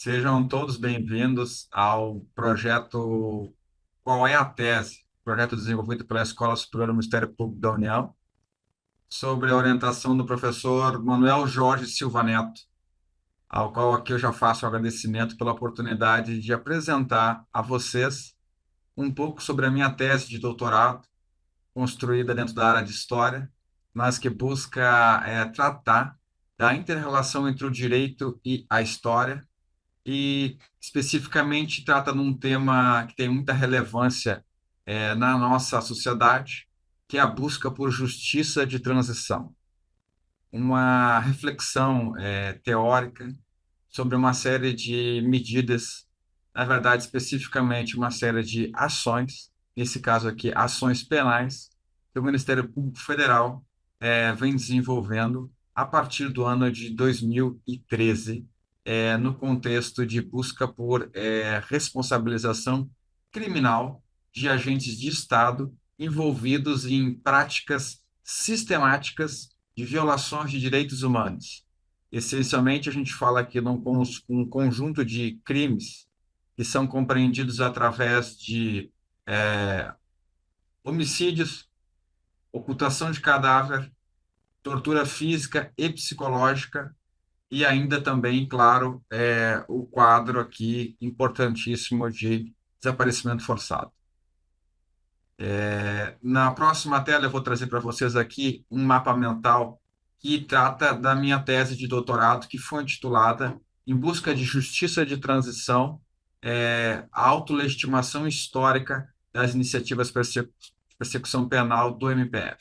Sejam todos bem-vindos ao projeto Qual é a Tese? Projeto desenvolvido pela Escola Superior do Ministério Público da União, sobre a orientação do professor Manuel Jorge Silva Neto, ao qual aqui eu já faço o agradecimento pela oportunidade de apresentar a vocês um pouco sobre a minha tese de doutorado, construída dentro da área de História, mas que busca tratar da inter-relação entre o direito e a história, e especificamente trata de um tema que tem muita relevância na nossa sociedade, que é a busca por justiça de transição. Uma reflexão teórica sobre uma série de medidas, na verdade, especificamente uma série de ações, nesse caso aqui, ações penais, que o Ministério Público Federal vem desenvolvendo a partir do ano de 2013, no contexto de busca por responsabilização criminal de agentes de Estado envolvidos em práticas sistemáticas de violações de direitos humanos. Essencialmente, a gente fala aqui de um conjunto de crimes que são compreendidos através de homicídios, ocultação de cadáver, tortura física e psicológica, e ainda também, claro, o quadro aqui importantíssimo de desaparecimento forçado. Na próxima tela, eu vou trazer para vocês aqui um mapa mental que trata da minha tese de doutorado, que foi intitulada Em Busca de Justiça de Transição, a Autolegitimação Histórica das Iniciativas de Persecução Penal do MPF.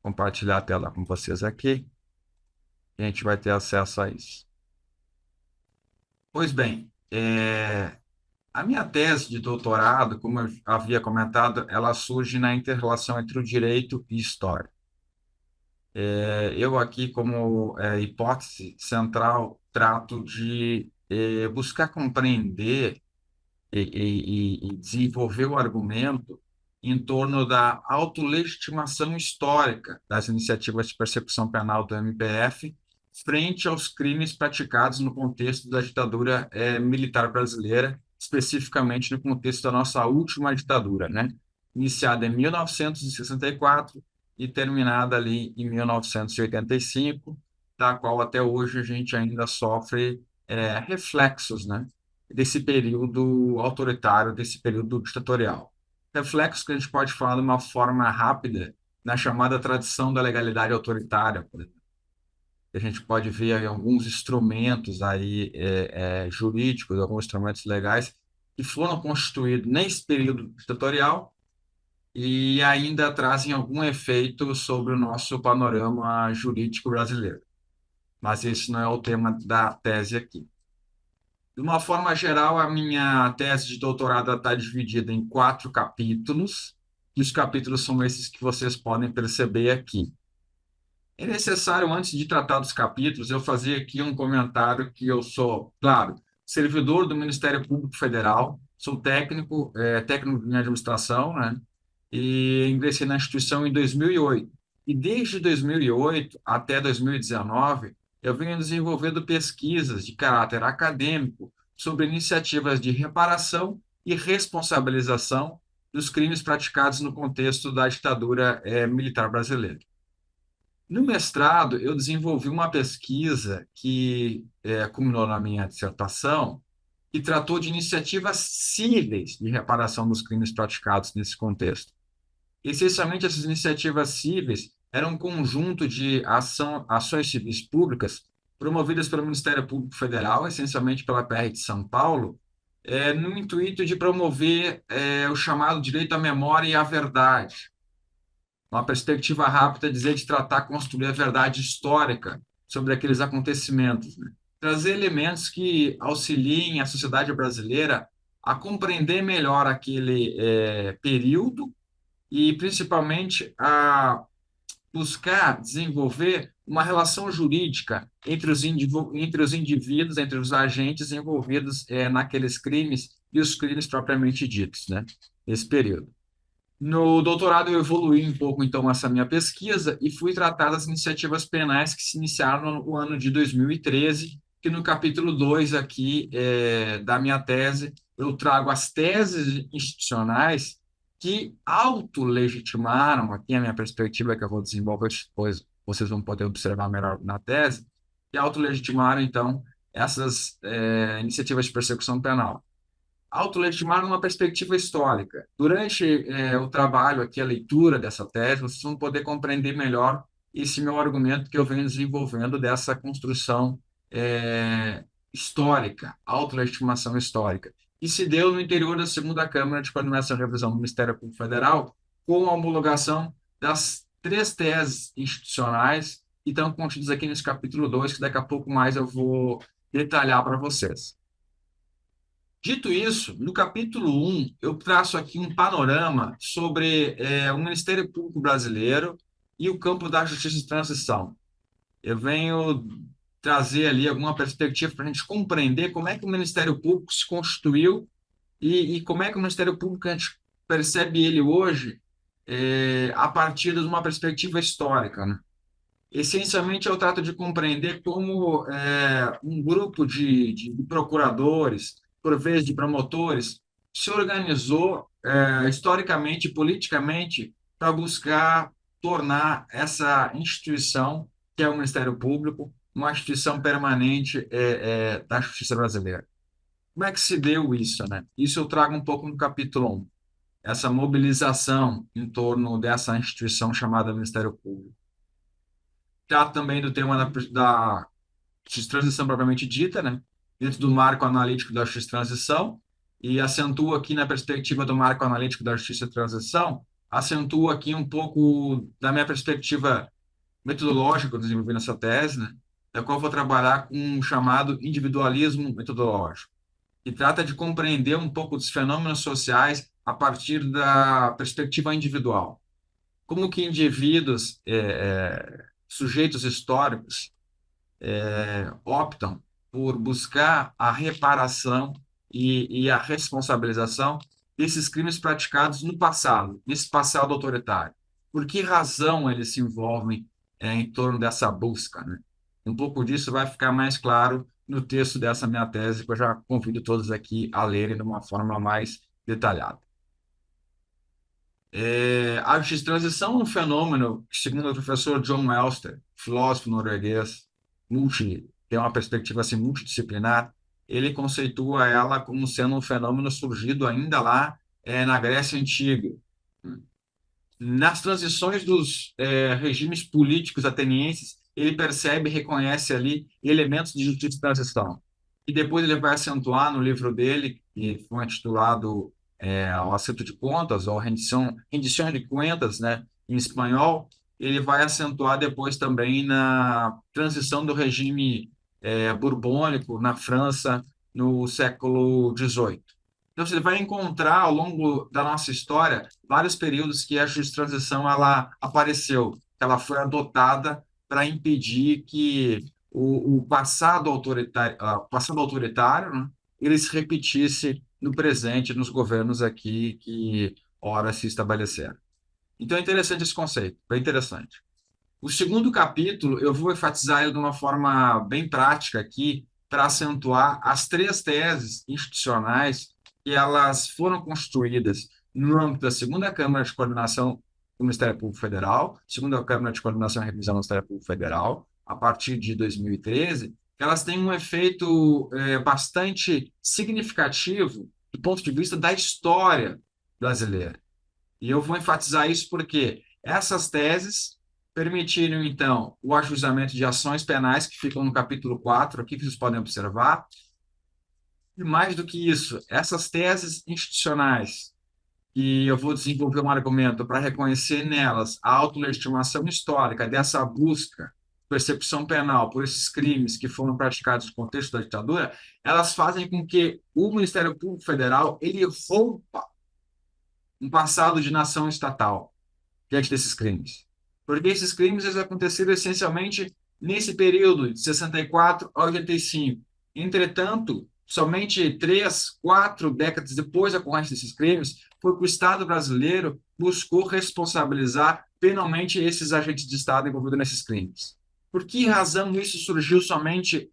Compartilhar a tela com vocês aqui, e a gente vai ter acesso a isso. Pois bem, a minha tese de doutorado, como eu havia comentado, ela surge na inter-relação entre o direito e história. Eu aqui, como hipótese central, trato de buscar compreender e desenvolver o argumento em torno da autolegitimação histórica das iniciativas de persecução penal do MPF frente aos crimes praticados no contexto da ditadura militar brasileira, especificamente no contexto da nossa última ditadura, né? Iniciada em 1964 e terminada ali em 1985, da qual até hoje a gente ainda sofre reflexos, né, desse período autoritário, desse período ditatorial. Reflexos que a gente pode falar de uma forma rápida na chamada tradição da legalidade autoritária, por exemplo. A gente pode ver aí alguns instrumentos aí jurídicos, alguns instrumentos legais que foram constituídos nesse período ditatorial e ainda trazem algum efeito sobre o nosso panorama jurídico brasileiro. Mas esse não é o tema da tese aqui. De uma forma geral, a minha tese de doutorado está dividida em 4 capítulos, e os capítulos são esses que vocês podem perceber aqui. É necessário, antes de tratar dos capítulos, eu fazer aqui um comentário que eu sou, claro, servidor do Ministério Público Federal, sou técnico em administração, né? E ingressei na instituição em 2008. E desde 2008 até 2019, eu venho desenvolvendo pesquisas de caráter acadêmico sobre iniciativas de reparação e responsabilização dos crimes praticados no contexto da ditadura militar brasileira. No mestrado, eu desenvolvi uma pesquisa que culminou na minha dissertação, que tratou de iniciativas cíveis de reparação dos crimes praticados nesse contexto. Essencialmente, essas iniciativas cíveis eram um conjunto de ações civis públicas promovidas pelo Ministério Público Federal, essencialmente pela PR de São Paulo, no intuito de promover o chamado direito à memória e à verdade. Uma perspectiva rápida, dizer, de tratar, construir a verdade histórica sobre aqueles acontecimentos, né? Trazer elementos que auxiliem a sociedade brasileira a compreender melhor aquele período e, principalmente, a buscar desenvolver uma relação jurídica entre os indivíduos, entre os agentes envolvidos naqueles crimes e os crimes propriamente ditos, né, nesse período. No doutorado, eu evoluí um pouco, então, essa minha pesquisa e fui tratar das iniciativas penais que se iniciaram no ano de 2013 que no capítulo 2 aqui da minha tese, eu trago as teses institucionais que autolegitimaram, aqui a minha perspectiva que eu vou desenvolver depois, vocês vão poder observar melhor na tese, que autolegitimaram, então, essas iniciativas de persecução penal. Autolegitimar numa perspectiva histórica. Durante o trabalho aqui, a leitura dessa tese, vocês vão poder compreender melhor esse meu argumento que eu venho desenvolvendo dessa construção histórica, autolegitimação histórica, que se deu no interior da segunda Câmara de Coordenação e Revisão do Ministério Público Federal, com a homologação das três teses institucionais que estão contidas aqui nesse capítulo 2, que daqui a pouco mais eu vou detalhar para vocês. Dito isso, no capítulo 1, eu traço aqui um panorama sobre o Ministério Público Brasileiro e o campo da justiça de transição. Eu venho trazer ali alguma perspectiva para a gente compreender como é que o Ministério Público se constituiu e como é que o Ministério Público a gente percebe ele hoje a partir de uma perspectiva histórica, né? Essencialmente, eu trato de compreender como um grupo de procuradores, por vezes de promotores, se organizou historicamente e politicamente para buscar tornar essa instituição, que é o Ministério Público, uma instituição permanente da justiça brasileira. Como é que se deu isso, né? Isso eu trago um pouco no capítulo 1, essa mobilização em torno dessa instituição chamada Ministério Público. Trata também do tema da justiça de transição propriamente dita, né? Dentro do marco analítico da justiça de transição, e acentua aqui na perspectiva do marco analítico da justiça de transição, acentua aqui um pouco da minha perspectiva metodológica que eu desenvolvi nessa tese, né? Da qual eu vou trabalhar com um chamado individualismo metodológico, que trata de compreender um pouco dos fenômenos sociais a partir da perspectiva individual. Como que indivíduos, sujeitos históricos, optam por buscar a reparação e a responsabilização desses crimes praticados no passado, nesse passado autoritário. Por que razão eles se envolvem em torno dessa busca, né? Um pouco disso vai ficar mais claro no texto dessa minha tese, que eu já convido todos aqui a lerem de uma forma mais detalhada. A justiça de transição é um fenômeno que, segundo o professor John Elster, filósofo norueguês, tem uma perspectiva assim, multidisciplinar, ele conceitua ela como sendo um fenômeno surgido ainda lá na Grécia Antiga. Nas transições dos regimes políticos atenienses, ele percebe e reconhece ali elementos de justiça de transição. E depois ele vai acentuar no livro dele, que foi intitulado O Acerto de Contas, ou Rendição de Cuentas, né, em espanhol. Ele vai acentuar depois também na transição do regime borbônico na França no século XVIII. Então, você vai encontrar ao longo da nossa história vários períodos que a justiça de transição ela apareceu, ela foi adotada para impedir que o passado autoritário, né, ele se repetisse no presente, nos governos aqui que ora se estabeleceram. Então, é interessante esse conceito, bem interessante. O segundo capítulo, eu vou enfatizar ele de uma forma bem prática aqui, para acentuar as três teses institucionais que elas foram construídas no âmbito da segunda Câmara de Coordenação do Ministério Público Federal, segunda Câmara de Coordenação e Revisão do Ministério Público Federal, a partir de 2013, que elas têm um efeito bastante significativo do ponto de vista da história brasileira. E eu vou enfatizar isso porque essas teses permitiram, então, o ajuizamento de ações penais, que ficam no capítulo 4, aqui que vocês podem observar. E mais do que isso, essas teses institucionais, e eu vou desenvolver um argumento para reconhecer nelas a autolegitimação histórica dessa busca, persecução penal por esses crimes que foram praticados no contexto da ditadura, elas fazem com que o Ministério Público Federal ele rompa um passado de nação estatal diante desses crimes. Porque esses crimes eles aconteceram essencialmente nesse período de 64 a 85. Entretanto, somente 3, 4 décadas depois da ocorrência desses crimes, foi que o Estado brasileiro buscou responsabilizar penalmente esses agentes de Estado envolvidos nesses crimes. Por que razão isso surgiu somente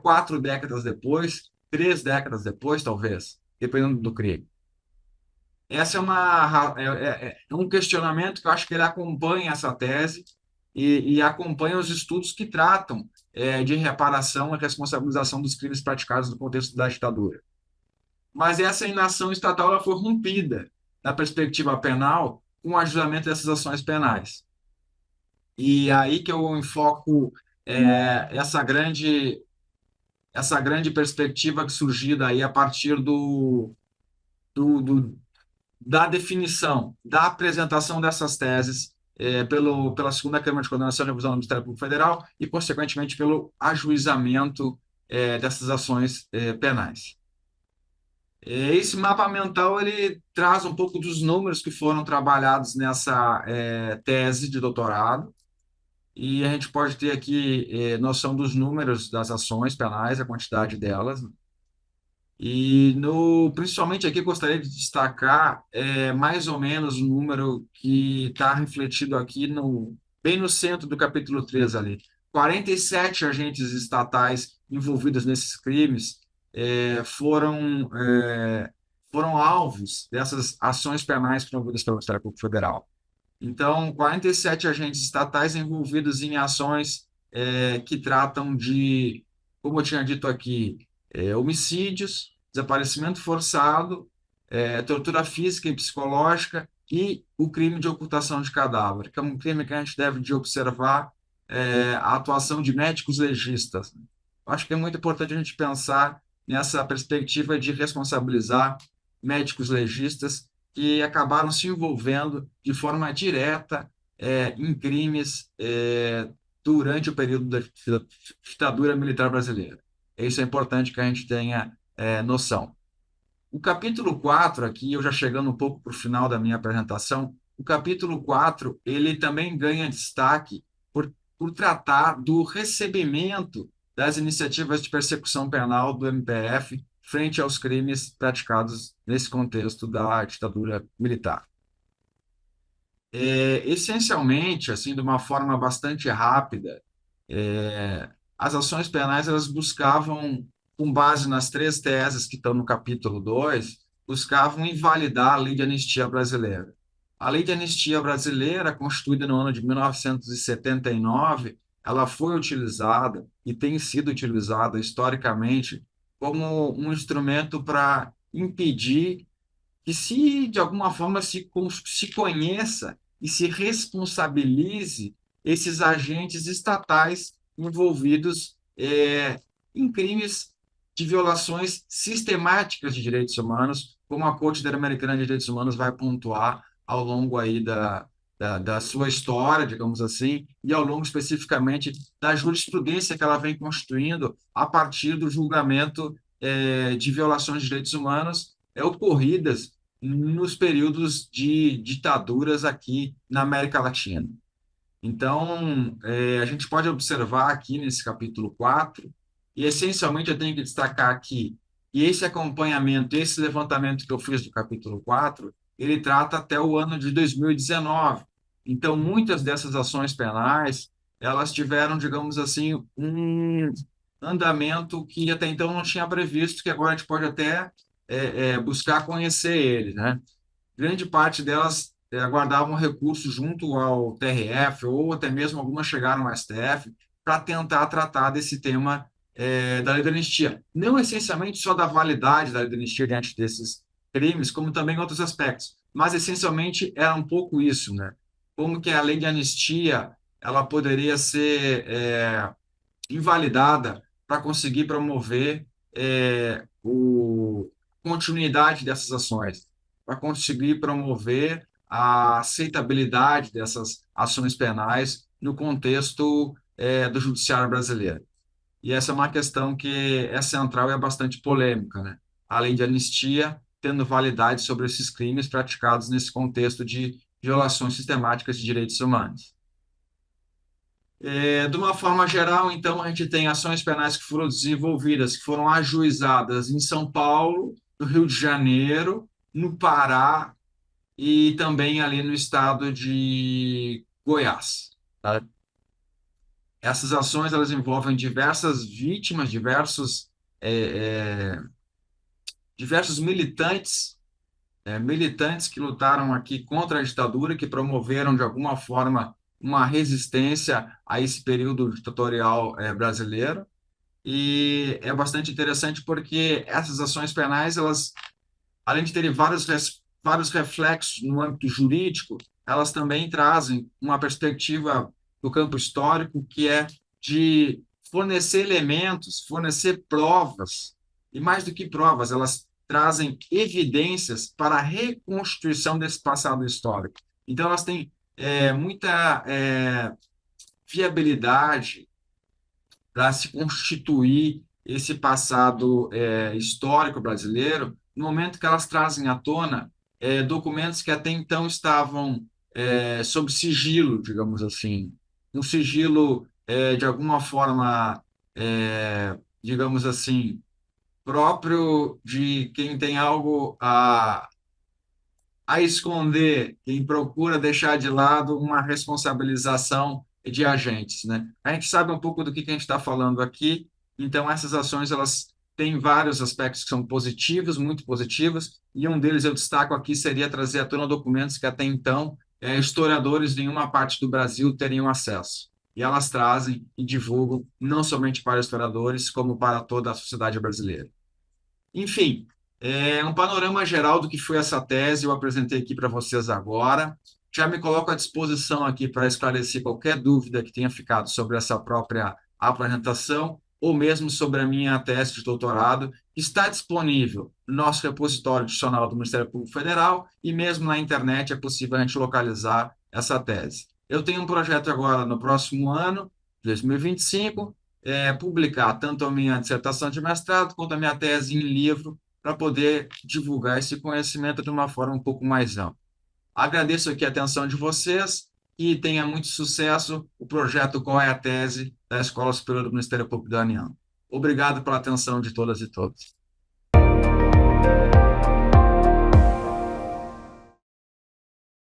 quatro décadas depois, 3 décadas depois, talvez, dependendo do crime. Essa é um questionamento que eu acho que ele acompanha essa tese e acompanha os estudos que tratam de reparação e responsabilização dos crimes praticados no contexto da ditadura. Mas essa inação estatal ela foi rompida na perspectiva penal com o ajustamento dessas ações penais. E aí que eu enfoco essa grande perspectiva que surgiu daí a partir do da definição, da apresentação dessas teses pela segunda Câmara de Condenação e Revisão do Ministério Público Federal e, consequentemente, pelo ajuizamento dessas ações penais. Esse mapa mental ele traz um pouco dos números que foram trabalhados nessa tese de doutorado, e a gente pode ter aqui noção dos números das ações penais, a quantidade delas, né? E principalmente aqui gostaria de destacar mais ou menos o número que está refletido aqui bem no centro do capítulo 3 ali. 47 agentes estatais envolvidos nesses crimes foram alvos dessas ações penais promovidas pelo Ministério Público Federal. Então, 47 agentes estatais envolvidos em ações que tratam de, como eu tinha dito aqui, homicídios, desaparecimento forçado, tortura física e psicológica e o crime de ocultação de cadáver, que é um crime que a gente deve de observar a atuação de médicos legistas. Acho que é muito importante a gente pensar nessa perspectiva de responsabilizar médicos legistas que acabaram se envolvendo de forma direta em crimes durante o período da ditadura militar brasileira. Isso é importante que a gente tenha noção. O capítulo 4 aqui, eu já chegando um pouco para o final da minha apresentação, o capítulo 4 ele também ganha destaque por tratar do recebimento das iniciativas de persecução penal do MPF frente aos crimes praticados nesse contexto da ditadura militar. Essencialmente, assim, de uma forma bastante rápida, as ações penais elas buscavam, com base nas 3 teses que estão no capítulo 2, buscavam invalidar a Lei de Anistia Brasileira. A Lei de Anistia Brasileira, constituída no ano de 1979, ela foi utilizada e tem sido utilizada historicamente como um instrumento para impedir que de alguma forma se conheça e se responsabilize esses agentes estatais envolvidos em crimes de violações sistemáticas de direitos humanos, como a Corte Interamericana de Direitos Humanos vai pontuar ao longo aí da sua história, digamos assim, e ao longo especificamente da jurisprudência que ela vem constituindo a partir do julgamento de violações de direitos humanos ocorridas nos períodos de ditaduras aqui na América Latina. Então, a gente pode observar aqui nesse capítulo 4, e essencialmente eu tenho que destacar aqui, que esse acompanhamento, esse levantamento que eu fiz do capítulo 4, ele trata até o ano de 2019. Então, muitas dessas ações penais, elas tiveram, digamos assim, um andamento que até então não tinha previsto, que agora a gente pode até buscar conhecer ele, né? Grande parte delas aguardavam recurso junto ao TRF, ou até mesmo algumas chegaram ao STF, para tentar tratar desse tema da lei da anistia. Não essencialmente só da validade da lei da anistia diante desses crimes, como também outros aspectos. Mas, essencialmente, era um pouco isso, né? Como que a lei de anistia ela poderia ser invalidada para conseguir promover continuidade dessas ações, para conseguir promover a aceitabilidade dessas ações penais no contexto do judiciário brasileiro. E essa é uma questão que é central e é bastante polêmica, né? Além de anistia, tendo validade sobre esses crimes praticados nesse contexto de violações sistemáticas de direitos humanos. De uma forma geral, então, a gente tem ações penais que foram desenvolvidas, que foram ajuizadas em São Paulo, no Rio de Janeiro, no Pará e também ali no estado de Goiás, tá? Essas ações elas envolvem diversas vítimas, é, diversos militantes que lutaram aqui contra a ditadura, que promoveram de alguma forma uma resistência a esse período ditatorial brasileiro. E é bastante interessante porque essas ações penais, elas, além de terem vários reflexos no âmbito jurídico, elas também trazem uma perspectiva do campo histórico, que é de fornecer elementos, fornecer provas, e mais do que provas, elas trazem evidências para a reconstituição desse passado histórico. Então, elas têm muita viabilidade para se constituir esse passado histórico brasileiro, no momento que elas trazem à tona documentos que até então estavam sob sigilo, digamos assim, um sigilo de alguma forma, digamos assim, próprio de quem tem algo a esconder, quem procura deixar de lado uma responsabilização de agentes, né? A gente sabe um pouco do que a gente está falando aqui, então essas ações elas têm vários aspectos que são positivos, muito positivos, e um deles eu destaco aqui seria trazer à tona documentos que até então historiadores de nenhuma parte do Brasil teriam acesso. E elas trazem e divulgam não somente para historiadores, como para toda a sociedade brasileira. Enfim, é um panorama geral do que foi essa tese, eu apresentei aqui para vocês agora. Já me coloco à disposição aqui para esclarecer qualquer dúvida que tenha ficado sobre essa própria apresentação, ou mesmo sobre a minha tese de doutorado, que está disponível no nosso repositório adicional do Ministério Público Federal, e mesmo na internet é possível a gente localizar essa tese. Eu tenho um projeto agora no próximo ano, 2025, publicar tanto a minha dissertação de mestrado quanto a minha tese em livro, para poder divulgar esse conhecimento de uma forma um pouco mais ampla. Agradeço aqui a atenção de vocês e tenha muito sucesso o projeto Qual é a Tese da Escola Superior do Ministério Público da União. Obrigado pela atenção de todas e todos.